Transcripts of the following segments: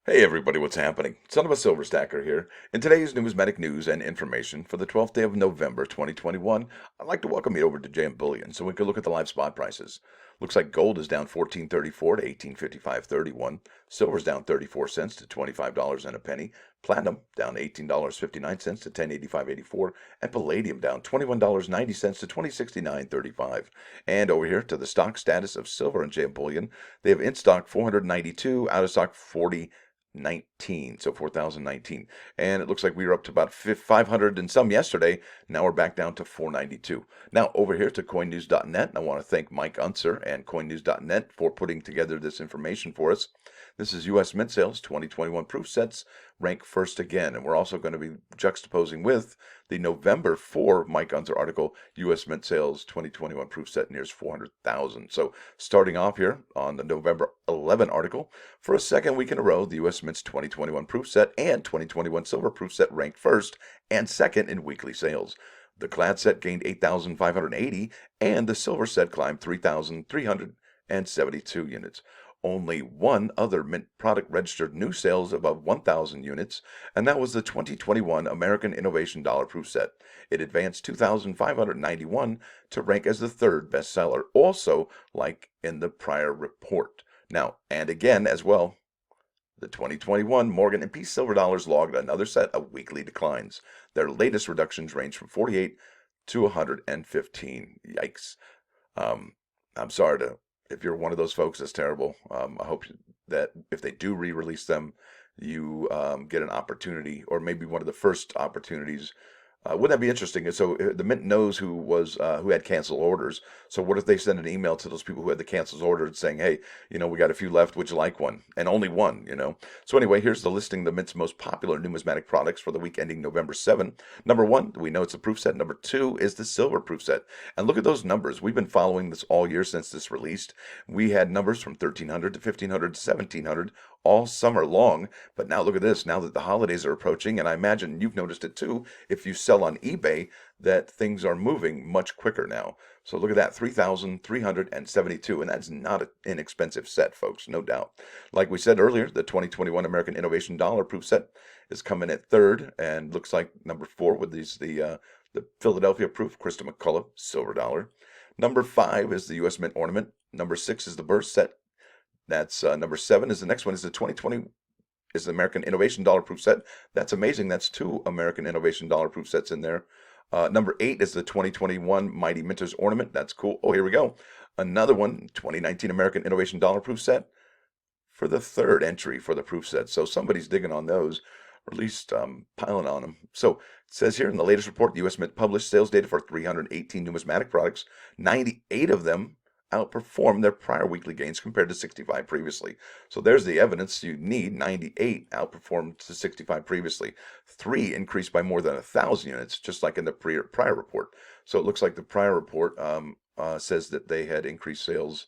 Hey everybody, what's happening? Son of a Silver Stacker here. In today's numismatic news and information for the 12th day of November 2021, I'd like to welcome you over to JM Bullion so we can look at the live spot prices. Looks like gold is down 14.34 to 18.55.31. Silver's down 34 cents to $25 and a penny. Platinum down $18.59 to 10.85.84, and palladium down $21.90 to 20.69.35. And over here to the stock status of silver and JM Bullion, they have in stock 492, out of stock 4019, so 4019, and it looks like we were up to about 500 and some yesterday. Now we're back down to 492. Now over here to coinnews.net, I want to thank Mike Unser and coinnews.net for putting together this information for us. This is U.S. Mint Sales 2021 proof sets rank first again, and we're also going to be juxtaposing with the November 4 Mike Unser article, U.S. Mint Sales 2021 proof set nears 400,000. So starting off here on the November 11 article, for a second week in a row, the U.S. Mint's 2021 proof set and 2021 silver proof set ranked first and second in weekly sales. The clad set gained 8,580, and the silver set climbed 3,372 units. Only one other Mint product registered new sales above 1,000 units, and that was the 2021 American Innovation Dollar Proof Set. It advanced 2,591 to rank as the third bestseller, also like in the prior report. Now, and again as well, the 2021 Morgan and Peace silver dollars logged another set of weekly declines. Their latest reductions range from 48 to 115. Yikes. I'm sorry to, if you're one of those folks, that's terrible. I hope that if they do re-release them, you get an opportunity, or maybe one of the first opportunities. Wouldn't that be interesting? So the Mint knows who had canceled orders. So what if they send an email to those people who had the canceled orders saying, "Hey, we got a few left. Would you like one?" And only one. So anyway, here's the listing of the Mint's most popular numismatic products for the week ending November 7. Number one, we know it's a proof set. Number two is the silver proof set. And look at those numbers. We've been following this all year since this released. We had numbers from 1,300 to 1,500 to 1,700 all summer long. But now look at this. Now that the holidays are approaching, and I imagine you've noticed it too, if you sell on eBay, that things are moving much quicker now. So look at that, 3,372, and that's not an inexpensive set, folks, no doubt. Like we said earlier, the 2021 American Innovation Dollar Proof Set is coming at third, and looks like number four with the Philadelphia Proof Krista McCullough silver dollar. Number five is the U.S. Mint ornament. Number six is the Burst set. That's number seven is the next one is the 2020 is the American Innovation Dollar Proof Set. That's amazing. That's two American Innovation Dollar Proof Sets in there. Number eight is the 2021 Mighty Mintages Ornament. That's cool. Oh, here we go. Another one, 2019 American Innovation Dollar Proof Set for the third entry for the proof set. So somebody's digging on those, or at least piling on them. So it says here in the latest report, the U.S. Mint published sales data for 318 numismatic products. 98 of them outperformed their prior weekly gains compared to 65 previously. So there's the evidence you need. 98 outperformed to 65 previously. 3 increased by more than 1,000 units, just like in the prior report. So it looks like the prior report says that they had increased sales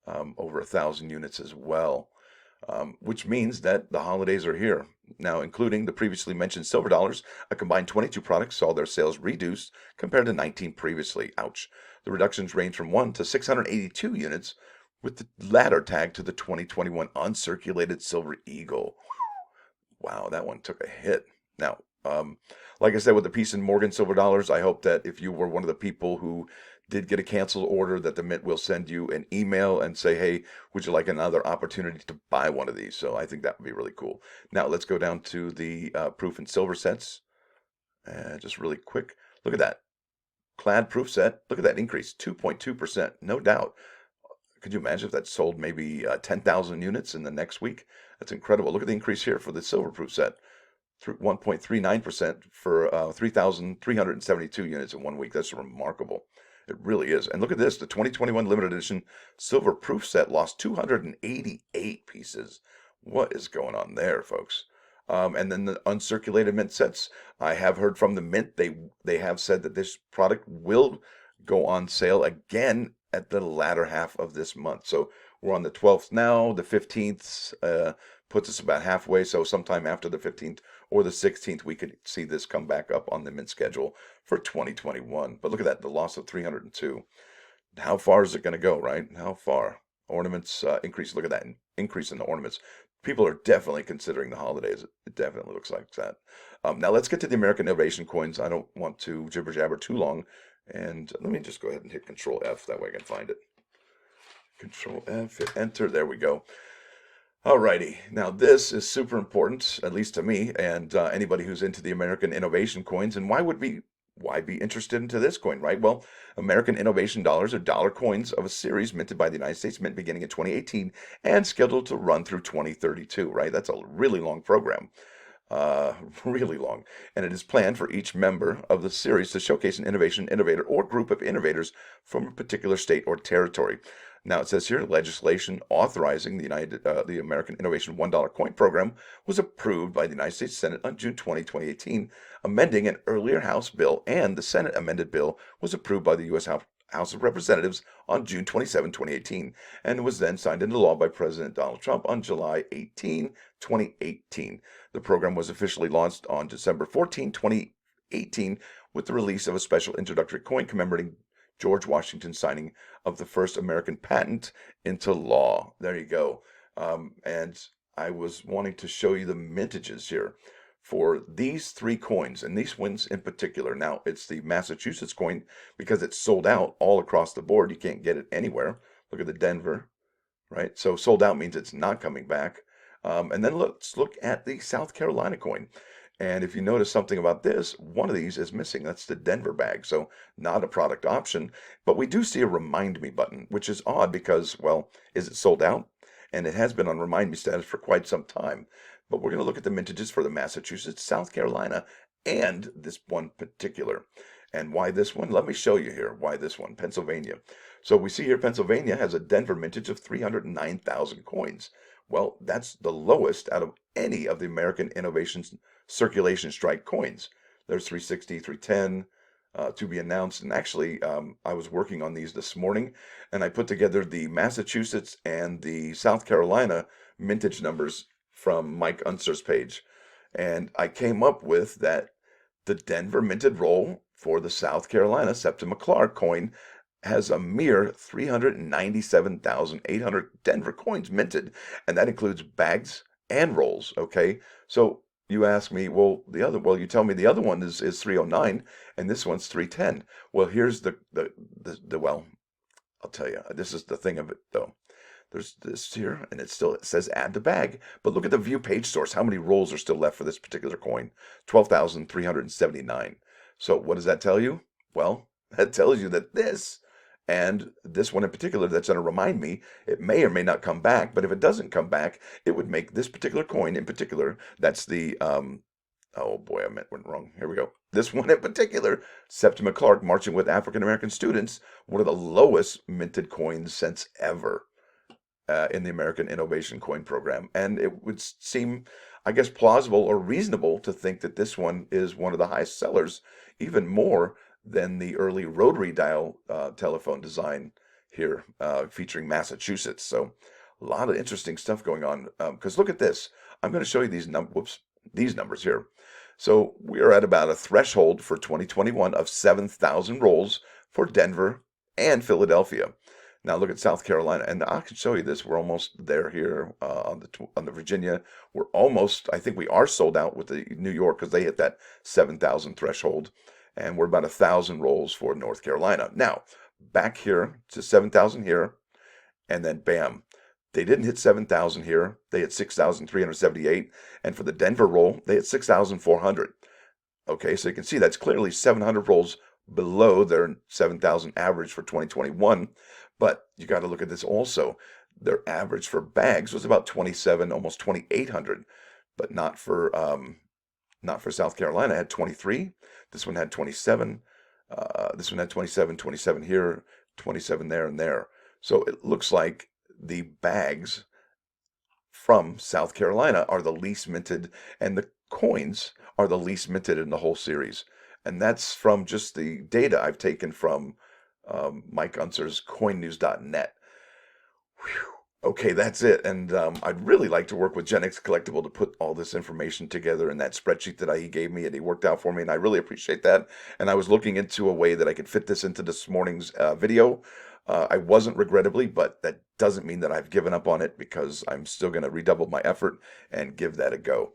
over 1,000 units as well. Which means that the holidays are here. Now, including the previously mentioned silver dollars, a combined 22 products saw their sales reduced compared to 19 previously. Ouch. The reductions range from 1 to 682 units, with the latter tagged to the 2021 uncirculated Silver Eagle. Wow, that one took a hit. Now, like I said, with the Peace and Morgan silver dollars, I hope that if you were one of the people who did get a canceled order, that the Mint will send you an email and say, "Hey, would you like another opportunity to buy one of these?" So I think that would be really cool. Now let's go down to the proof and silver sets. Just really quick, look at that clad proof set. Look at that increase, 2.2%, no doubt. Could you imagine if that sold maybe 10,000 units in the next week? That's incredible. Look at the increase here for the silver proof set. 1.39% for 3,372 units in 1 week. That's remarkable. It really is. And look at this. The 2021 limited edition silver proof set lost 288 pieces. What is going on there, folks? And then the uncirculated Mint sets. I have heard from the Mint. They have said that this product will go on sale again at the latter half of this month. So we're on the 12th now. The 15th puts us about halfway. So sometime after the 15th or the 16th, we could see this come back up on the Mint schedule for 2021. But look at that, the loss of 302. How far is it going to go, right? How far? Ornaments increase. Look at that increase in the ornaments. People are definitely considering the holidays. It definitely looks like that. Now let's get to the American Innovation coins. I don't want to jibber jabber too long. And let me just go ahead and hit Control F. That way I can find it. Control F, hit enter. There we go. Alrighty, now this is super important, at least to me, and anybody who's into the American Innovation coins. And why be interested into this coin, right? Well, American Innovation dollars are dollar coins of a series minted by the United States Mint beginning in 2018 and scheduled to run through 2032, right? That's a really long program. Uh, really long. And it is planned for each member of the series to showcase an innovation, innovator, or group of innovators from a particular state or territory. Now it says here, legislation authorizing the American Innovation $1 coin program was approved by the United States Senate on June 20, 2018, amending an earlier House bill, and the Senate amended bill was approved by the U.S. House of Representatives on June 27, 2018, and was then signed into law by President Donald Trump on July 18, 2018. The program was officially launched on December 14, 2018, with the release of a special introductory coin commemorating George Washington's signing of the first American patent into law. There you go. And I was wanting to show you the mintages here for these three coins, and these ones in particular. Now, it's the Massachusetts coin because it's sold out all across the board. You can't get it anywhere. Look at the Denver, right? So sold out means it's not coming back. And then let's look at the South Carolina coin. And if you notice something about this, one of these is missing. That's the Denver bag. So not a product option, but we do see a remind me button, which is odd because, well, is it sold out? And it has been on remind me status for quite some time. But we're going to look at the mintages for the Massachusetts, South Carolina, and this one particular. And why this one? Let me show you here why this one, Pennsylvania. So we see here Pennsylvania has a Denver mintage of 309,000 coins. Well, that's the lowest out of any of the American Innovations circulation strike coins. There's 360, 310 to be announced. And actually, I was working on these this morning, and I put together the Massachusetts and the South Carolina mintage numbers from Mike Unser's page. And I came up with that the Denver minted roll for the South Carolina Septima Clark coin has a mere 397,800 Denver coins minted, and that includes bags and rolls. Okay, so you ask me, well, you tell me the other one is 309, and this one's 310. Well, here's well, I'll tell you, this is the thing of it though. There's this here, and it says add to bag. But look at the view page source. How many rolls are still left for this particular coin? 12,379. So what does that tell you? Well, that tells you that this and this one in particular that's going to remind me, it may or may not come back. But if it doesn't come back, it would make this particular coin in particular, that's the, oh boy, went wrong. Here we go. This one in particular, Septima Clark, marching with African American students, one of the lowest minted coins since ever. In the American Innovation Coin Program. And it would seem, I guess, plausible or reasonable to think that this one is one of the highest sellers, even more than the early rotary dial telephone design here featuring Massachusetts. So a lot of interesting stuff going on. Because look at this. I'm going to show you these numbers here. So we are at about a threshold for 2021 of 7,000 rolls for Denver and Philadelphia. Now look at South Carolina, and I can show you this. We're almost there here on the Virginia. We're almost, I think we are sold out with the New York because they hit that 7,000 threshold, and we're about 1,000 rolls for North Carolina. Now back here to 7,000 here, and then bam, they didn't hit 7,000 here. They hit 6,378, and for the Denver roll, they hit 6,400. Okay, so you can see that's clearly 700 rolls below their 7,000 average for 2021. But you got to look at this also. Their average for bags was about 27, almost 2,800, but not for South Carolina. It had 23. This one had 27. This one had 27, 27 here, 27 there, and there. So it looks like the bags from South Carolina are the least minted, and the coins are the least minted in the whole series. And that's from just the data I've taken from Mike Unser's coinnews.net. Okay, that's it. And I'd really like to work with Gen X Collectible to put all this information together in that spreadsheet that he gave me, and he worked out for me, and I really appreciate that. And I was looking into a way that I could fit this into this morning's video. I wasn't regrettably, but that doesn't mean that I've given up on it because I'm still going to redouble my effort and give that a go.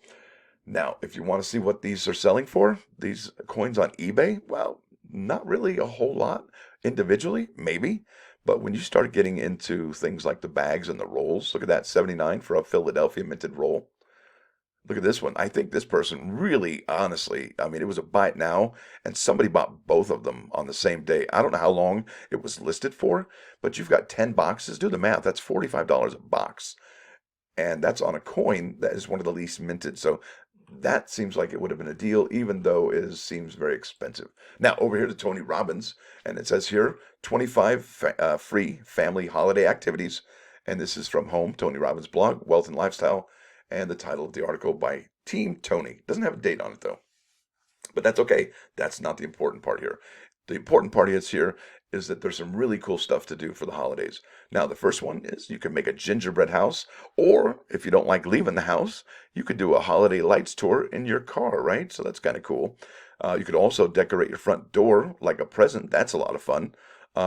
Now, if you want to see what these are selling for, these coins on eBay, well, not really a whole lot individually, maybe. But when you start getting into things like the bags and the rolls, look at that, 79 for a Philadelphia minted roll. Look at this one. I think this person really, honestly, I mean, it was a buy it now, and somebody bought both of them on the same day. I don't know how long it was listed for, but you've got 10 boxes. Do the math. That's $45 a box. And that's on a coin that is one of the least minted. So that seems like it would have been a deal, even though it seems very expensive. Now, over here to Tony Robbins, and it says here 25 free family holiday activities. And this is from Home, Tony Robbins' blog, Wealth and Lifestyle. And the title of the article by Team Tony. Doesn't have a date on it, though. But that's okay. That's not the important part here. The important part is here is that there's some really cool stuff to do for the holidays. Now, the first one is you can make a gingerbread house, or if you don't like leaving the house, you could do a holiday lights tour in your car, right? So that's kind of cool. You could also decorate your front door like a present. That's a lot of fun.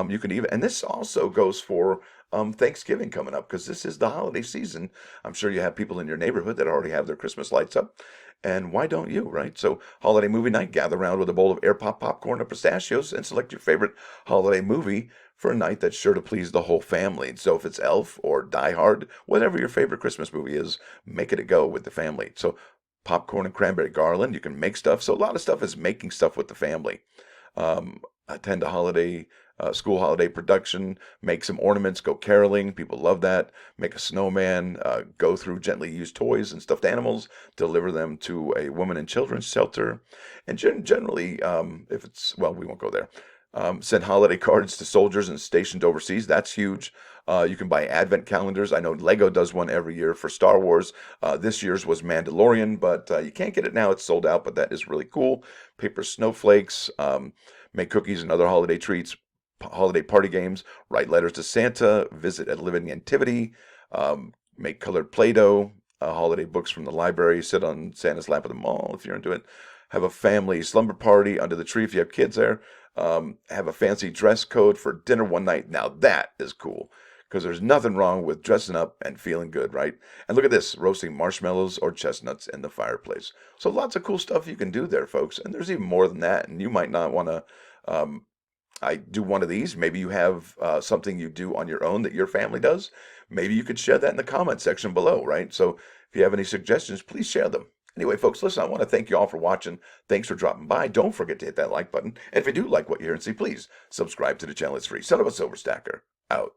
You can even, and this also goes for Thanksgiving coming up because this is the holiday season. I'm sure you have people in your neighborhood that already have their Christmas lights up. And why don't you, right? So, holiday movie night, gather around with a bowl of air pop popcorn or pistachios and select your favorite holiday movie for a night that's sure to please the whole family. So, if it's Elf or Die Hard, whatever your favorite Christmas movie is, make it a go with the family. So, popcorn and cranberry garland, you can make stuff. So, a lot of stuff is making stuff with the family. Attend a school holiday production, make some ornaments, go caroling. People love that. Make a snowman, go through gently used toys and stuffed animals, deliver them to a women and children's shelter. And generally, if it's, well, we won't go there. Send holiday cards to soldiers and stationed overseas. That's huge. You can buy advent calendars. I know Lego does one every year for Star Wars. This year's was Mandalorian, but you can't get it now. It's sold out, but that is really cool. Paper snowflakes, make cookies and other holiday treats, holiday party games, write letters to Santa, visit a living nativity, make colored Play-Doh, holiday books from the library, sit on Santa's lap at the mall if you're into it, have a family slumber party under the tree if you have kids there, have a fancy dress code for dinner one night. Now that is cool because there's nothing wrong with dressing up and feeling good, right? And look at this, roasting marshmallows or chestnuts in the fireplace. So lots of cool stuff you can do there, folks. And there's even more than that. And you might not want to I do one of these. Maybe you have something you do on your own that your family does. Maybe you could share that in the comment section below, right? So if you have any suggestions, please share them. Anyway, folks, listen, I want to thank you all for watching. Thanks for dropping by. Don't forget to hit that like button. And if you do like what you hear and see, please subscribe to the channel. It's free. Son of a Silver Stacker, out.